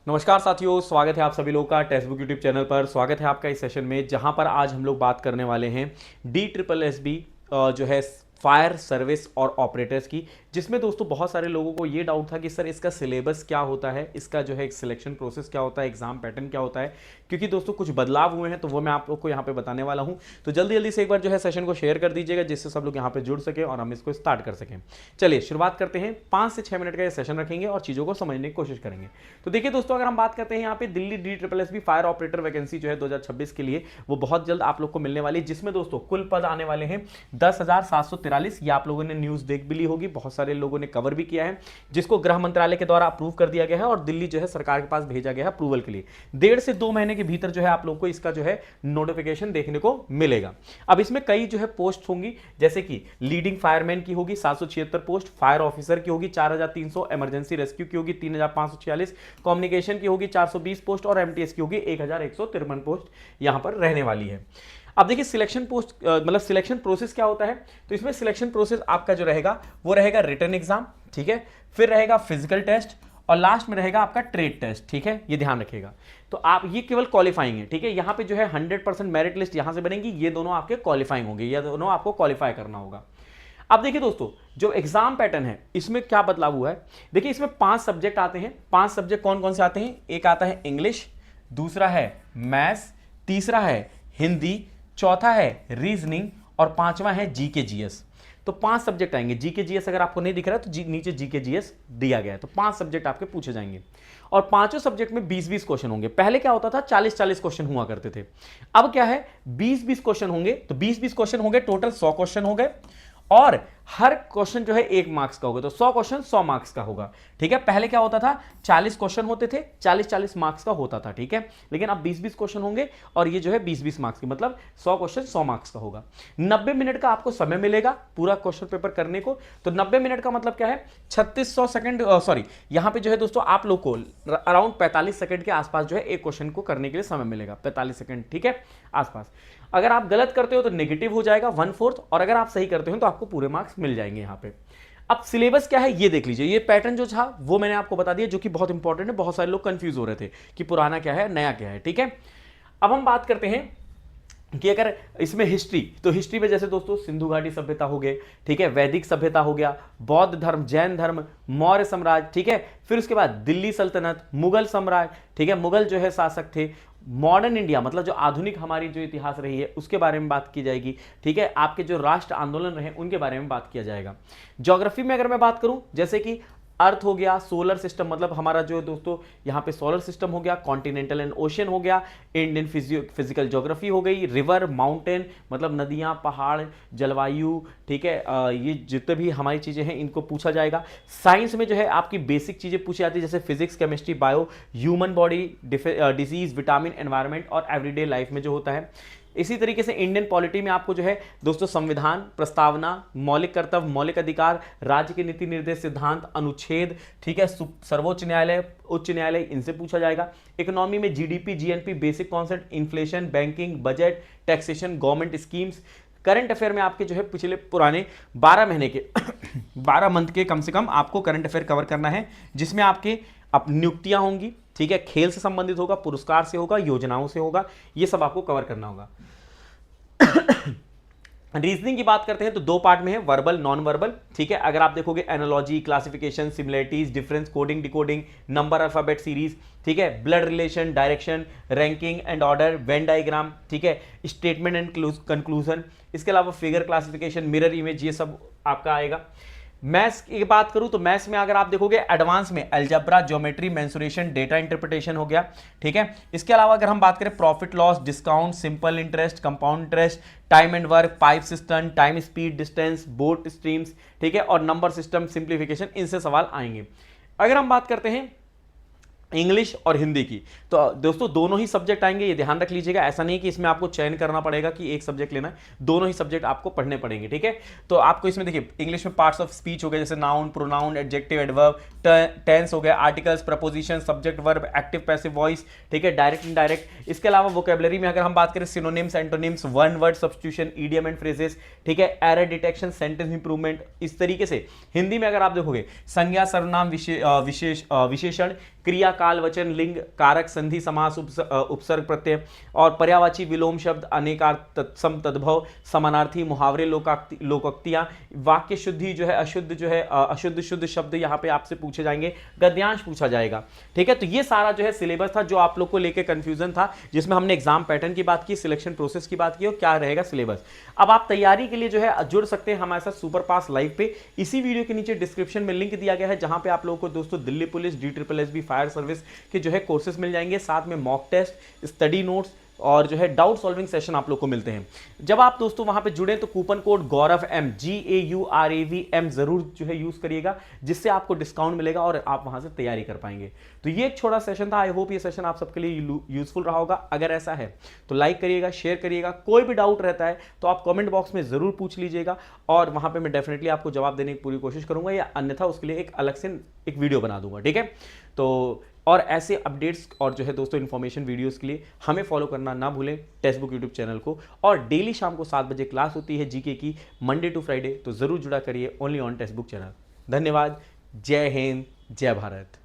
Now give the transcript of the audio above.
नमस्कार साथियों, स्वागत है आप सभी लोगों का टेक्स्ट बुक यूट्यूब चैनल पर। स्वागत है आपका इस सेशन में जहां पर आज हम लोग बात करने वाले हैं DSSB जो है फायर सर्विस और ऑपरेटर्स की, जिसमें दोस्तों बहुत सारे लोगों को ये डाउट था कि सर इसका सिलेबस क्या होता है, इसका जो है एक सिलेक्शन प्रोसेस क्या होता है, एग्जाम पैटर्न क्या होता है। क्योंकि दोस्तों कुछ बदलाव हुए हैं तो वो मैं आप लोग को यहाँ पे बताने वाला हूँ। तो जल्दी जल्दी से एक बार जो है सेशन को शेयर कर दीजिएगा जिससे सब लोग यहाँ पे जुड़ सके और हम इसको स्टार्ट कर सकें। चलिए शुरुआत करते हैं। 5 से 6 मिनट का ये सेशन रखेंगे और चीज़ों को समझने की कोशिश करेंगे। तो देखिए दोस्तों, अगर हम बात करते हैं यहाँ पे Delhi DSSB fire operator vacancy जो है 2026 के लिए, वो बहुत जल्द आप लोग को मिलने वाली है, जिसमें दोस्तों कुल पद आने वाले हैं 10,743। ये आप लोगों ने न्यूज़ देख भी ली होगी, बहुत सारे लोगों ने कवर भी किया है, जिसको गृह मंत्रालय के द्वारा अप्रूव कर दिया गया है और दिल्ली जो है सरकार के पास भेजा गया है अप्रूवल के लिए। 1.5 से 2 महीने के भीतर जो है आप लोग को इसका जो है नोटिफिकेशन देखने को मिलेगा। अब इसमें कई जो है पोस्ट होंगी, जैसे कि लीडिंग फायरमैन की होगी 776 पोस्ट, फायर ऑफिसर की होगी 4,300, इमरजेंसी रेस्क्यू की होगी 3,546, कम्युनिकेशन की होगी 420 पोस्ट और एमटीएस की होगी 1,153 पोस्ट यहां पर रहने वाली है। अब देखिए सिलेक्शन पोस्ट मतलब सिलेक्शन प्रोसेस क्या होता है। तो इसमें सिलेक्शन प्रोसेस आपका जो रहेगा वो रहेगा रिटन एग्जाम, ठीक है, फिर रहेगा फिजिकल टेस्ट और लास्ट में रहेगा आपका ट्रेड टेस्ट, ठीक है, ये ध्यान रखिएगा। तो आप ये केवल क्वालिफाइंग है, ठीक है, यहां पे जो है 100% मेरिट लिस्ट यहां से बनेगी, ये दोनों आपके क्वालिफाइंग होंगे, ये दोनों आपको क्वालिफाई करना होगा। अब देखिए दोस्तों, जो एग्जाम पैटर्न है इसमें क्या बदलाव हुआ है। देखिए इसमें 5 सब्जेक्ट आते हैं। 5 सब्जेक्ट कौन कौन से आते हैं? एक आता है इंग्लिश, दूसरा है मैथ्स, तीसरा है हिंदी, चौथा है रीजनिंग और पांचवा है जीके जीएस। तो 5 सब्जेक्ट आएंगे। जीके जीएस अगर आपको नहीं दिख रहा है तो नीचे जीके जीएस दिया गया है। तो 5 सब्जेक्ट आपके पूछे जाएंगे और पांचों सब्जेक्ट में 20-20 क्वेश्चन होंगे। पहले क्या होता था 40-40 क्वेश्चन हुआ करते थे, अब क्या है 20-20 क्वेश्चन होंगे। तो 20-20 क्वेश्चन होंगे, टोटल 100 क्वेश्चन हो गए और हर क्वेश्चन जो है 1 मार्क्स का होगा। तो 100 क्वेश्चन 100 मार्क्स का होगा, ठीक है। पहले क्या होता था 40 क्वेश्चन होते थे, 40-40 मार्क्स का होता था, ठीक है। लेकिन अब 20-20 क्वेश्चन होंगे और ये जो है 20-20 मार्क्स की, मतलब 100 क्वेश्चन 100 मार्क्स का होगा। 90 मिनट का आपको समय मिलेगा पूरा क्वेश्चन पेपर करने को। तो 90 मिनट का मतलब क्या है 3600 सेकंड, सॉरी यहां पे जो है दोस्तों आप लोग को अराउंड 45 सेकंड के आसपास जो है एक क्वेश्चन को करने के लिए समय मिलेगा, 45 सेकंड, ठीक है, आसपास। अगर आप गलत करते हो तो नेगेटिव हो जाएगा 1/4 और अगर आप सही करते हो तो आपको पूरे मार्क्स मिल जाएंगे यहां पे। अब सिलेबस क्या है ये देख लीजिए। ये पैटर्न जो था वो मैंने आपको बता दिया, जो कि बहुत इंपॉर्टेंट है। बहुत सारे लोग कंफ्यूज हो रहे थे कि पुराना क्या है नया क्या है, ठीक है। अब हम बात करते हैं कि अगर इसमें हिस्ट्री, तो हिस्ट्री में जैसे दोस्तों सिंधु घाटी सभ्यता हो गए, ठीक है, वैदिक सभ्यता हो गया, बौद्ध धर्म, जैन धर्म, मौर्य साम्राज्य, ठीक है, फिर उसके बाद दिल्ली सल्तनत, मुगल साम्राज्य, ठीक है, मुगल जो है शासक थे, मॉडर्न इंडिया मतलब जो आधुनिक हमारी जो इतिहास रही है उसके बारे में बात की जाएगी, ठीक है, आपके जो राष्ट्र आंदोलन रहे उनके बारे में बात किया जाएगा। ज्योग्राफी में अगर मैं बात करूं, जैसे कि अर्थ हो गया, सोलर सिस्टम मतलब हमारा जो दोस्तों यहाँ पे सोलर सिस्टम हो गया, कॉन्टिनेंटल एंड ओशन हो गया, इंडियन फिजिकल ज्योग्राफी हो गई, रिवर माउंटेन मतलब नदियाँ पहाड़ जलवायु, ठीक है, ये जितने भी हमारी चीज़ें हैं इनको पूछा जाएगा। साइंस में जो है आपकी बेसिक चीज़ें पूछी जाती है, जैसे physics, chemistry, bio, human body, disease, vitamin, environment और एवरीडे लाइफ में जो होता है। इसी तरीके से इंडियन पॉलिटी में आपको जो है दोस्तों संविधान, प्रस्तावना, मौलिक कर्तव्य, मौलिक अधिकार, राज्य के नीति निर्देश सिद्धांत, अनुच्छेद, ठीक है, सर्वोच्च न्यायालय, उच्च न्यायालय, इनसे पूछा जाएगा। इकोनॉमी में GDP, GNP, basic concept, inflation, banking, budget, taxation, government schemes. Current affair में आपके जो है पिछले पुराने 12 महीने के 12 मंथ के कम से कम आपको करंट अफेयर कवर करना है, जिसमें आपके नियुक्तियां होंगी, ठीक है, खेल से संबंधित होगा, पुरस्कार से होगा, योजनाओं से होगा, ये सब आपको कवर करना होगा। रीजनिंग की बात करते हैं तो 2 पार्ट में है, वर्बल, नॉन वर्बल, ठीक है। अगर आप देखोगे analogy, classification, similarities, difference, coding, decoding, number alphabet series, ठीक है, blood relation, direction, ranking and order, Venn diagram, ठीक है, स्टेटमेंट एंड कंक्लूजन, इसके अलावा फिगर क्लासिफिकेशन, मिरर इमेज, ये सब आपका आएगा। मैथ्स की बात करूं तो मैथ्स में अगर आप देखोगे एडवांस में algebra, geometry, mensuration, data interpretation हो गया, ठीक है। इसके अलावा अगर हम बात करें profit loss, discount, simple interest, compound interest, time and work, pipe system, time speed, distance, boat streams, ठीक है, और नंबर सिस्टम, सिंप्लीफिकेशन, इनसे सवाल आएंगे। अगर हम बात करते हैं इंग्लिश और हिंदी की, तो दोस्तों दोनों ही सब्जेक्ट आएंगे, ये ध्यान रख लीजिएगा। ऐसा नहीं कि इसमें आपको चयन करना पड़ेगा कि एक सब्जेक्ट लेना है, दोनों ही सब्जेक्ट आपको पढ़ने पड़ेंगे, ठीक है। तो आपको इसमें देखिए इंग्लिश में पार्ट्स ऑफ स्पीच हो गए, जैसे noun, pronoun, adjective, adverb, tense हो गया, articles, preposition, subject, verb, active, passive voice, ठीक है, डायरेक्ट, इनडायरेक्ट। इसके अलावा वोकेबलरी में अगर हम बात करें synonyms, antonyms, one word substitution, idiom and phrases, ठीक है, एरर डिटेक्शन, सेंटेंस इंप्रूवमेंट, इस तरीके से। हिंदी में अगर आप देखोगे संज्ञा, सर्वनाम, विशेषण, क्रिया काल वचन लिंग कारक संधि समास उपसर्ग प्रत्यय और पर्यायवाची विलोम शब्द अनेकार्थ तत्सम तद्भव समानार्थी मुहावरे लोकोक्तियां वाक्य शुद्धि जो है अशुद्ध शुद्ध शब्द यहां पे आपसे पूछे जाएंगे, गद्यांश पूछा जाएगा। ठीक है, तो ये सारा जो है सिलेबस था जो आप लोग को लेके कंफ्यूजन था, जिसमें हमने एग्जाम पैटर्न की बात की, सिलेक्शन प्रोसेस की बात की और क्या रहेगा सिलेबस। अब आप तैयारी के लिए जो है जुड़ सकते हैं हमारे साथ सुपर पास लाइव पे। इसी वीडियो के नीचे डिस्क्रिप्शन में लिंक दिया गया है जहां पे आप लोगों को दोस्तों Delhi police DSSB fire service के जो है कोर्सेज मिल जाएंगे, साथ में मॉक टेस्ट, स्टडी नोट्स और जो है डाउट सॉल्विंग सेशन आप लोग को मिलते हैं। जब आप दोस्तों वहां पे जुड़े तो कूपन कोड गौरव M GAURAVM जरूर जो है यूज करिएगा, जिससे आपको डिस्काउंट मिलेगा और आप वहां से तैयारी कर पाएंगे। तो ये एक छोटा सेशन था, आई होप ये सेशन आप सबके लिए यूजफुल रहा होगा। अगर ऐसा है तो लाइक करिएगा, शेयर करिएगा, कोई भी डाउट रहता है तो आप कमेंट बॉक्स में जरूर पूछ लीजिएगा और वहां पे मैं डेफिनेटली आपको जवाब देने की पूरी कोशिश करूंगा, या अन्यथा उसके लिए एक अलग से एक वीडियो बना दूंगा। ठीक है, तो और ऐसे अपडेट्स और जो है दोस्तों इन्फॉर्मेशन वीडियोस के लिए हमें फॉलो करना ना भूलें टेक्स्ट बुक यूट्यूब चैनल को। और डेली शाम को 7 बजे क्लास होती है जीके की, मंडे टू फ्राइडे, तो जरूर जुड़ा करिए only on text book channel. धन्यवाद, जय हिंद, जय भारत।